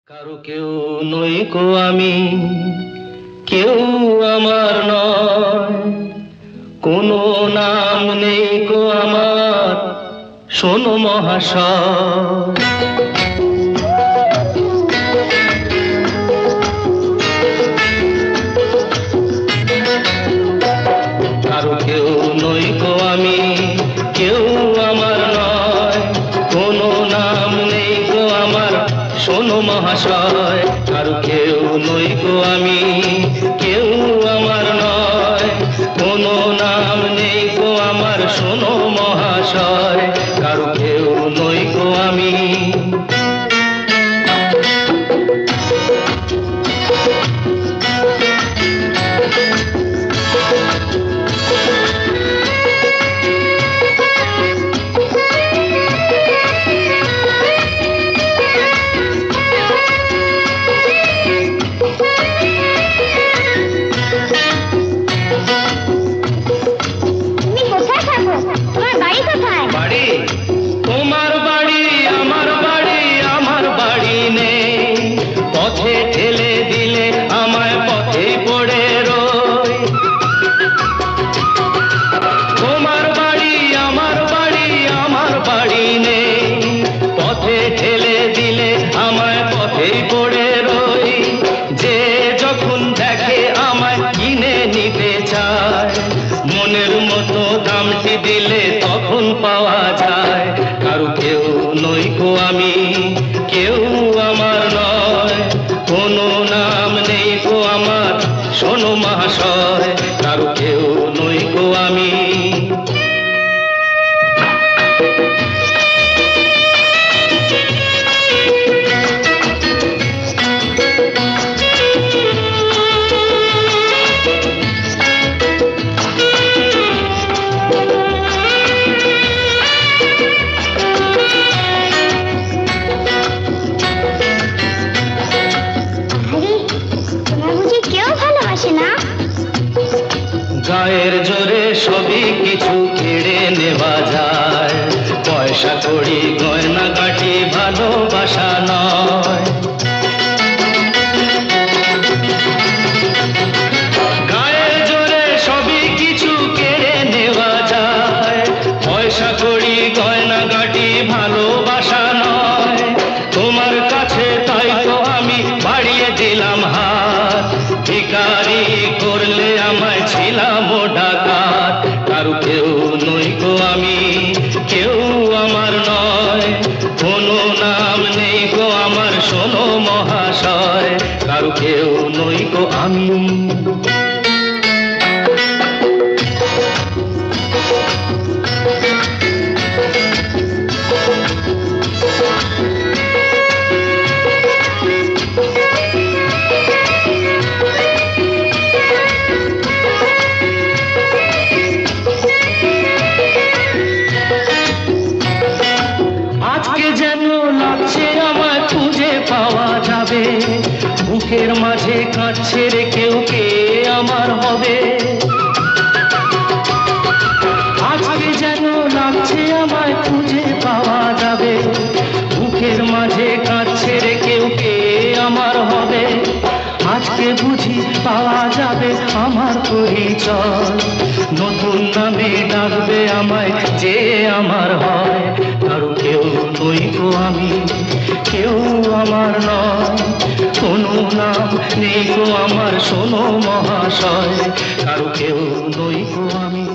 কারো কেউ নই কো আমি, কেউ আমার নয়, কোনো নাম নেই কো আমার, শোনো মহাশয়। কারো কেউ নই কো আমি, কেউ আমার নয়, কোনো নাম নেই কো আমার, শোনো মহাশয়। কারো কেউ নই কো আমি, কেউ আমার নয়, কোনো নাম নেই কো আমার, শোনো মহাশয়। কারো কেউ নই কো আমি। বাড়ি তোমার বাড়ি আমার বাড়ি, আমার বাড়ি নেই, পথে ঠেলে দিলে আমায় পথে পড়ে রই। তোমার বাড়ি আমার বাড়ি, আমার বাড়ি নেই, পথে ঠেলে দিলে আমায় পথেই পড়ে রই। যে যখন দেখে আমায় কিনে নিতে চায়, মনের মতো দামটি দিলে তখন পাওয়া যায়। কারো কেউ নই কো আমি, কেউ আমার নয়, কোনো নাম নেই কো আমার, শোনো মহাশয়। কারো কেউ নই কো আমি। গায়ের জোরে সবই কিছু কেড়ে নেওয়া যায়, পয়সা কড়ি গয়না গাটি ভালোবাসা নয়। গায়ের জোরে সবই কিছু কেড়ে নেওয়া যায়, পয়সা কড়ি গয়না গাটি ভালোবাসা নয়। তোমার কাছে তাই তো আমি বাড়িয়ে দিলাম হাত, ভিখারি করলে আমায় ছিলাম ডাকাত। কারো কেউ নই কো আমি, কেউ আমার নয়, কোনো নাম নেই গো আমার, শোনো মহাশয়। কারো কেউ নই কো আমি। বুকের মাঝে কাঁদছে রে কেউ, কে আমার হবে। আজকে যেন লাগছে আমায় খুঁজে পাওয়া যাবে, বুকের মাঝে কাঁদছে রে কেউ, কে আমার হবে। আজকে বুঝি পাওয়া যাবে আমার পরিচয়, নতুন নামে ডাকবে আমায় যে আমার হয়। কারো কেউ নই কো আমি, কেউ আমার নয়, কোনো নাম নেই গো আমার, শোনো মহাশয়। কারো কেউ নই গো আমি।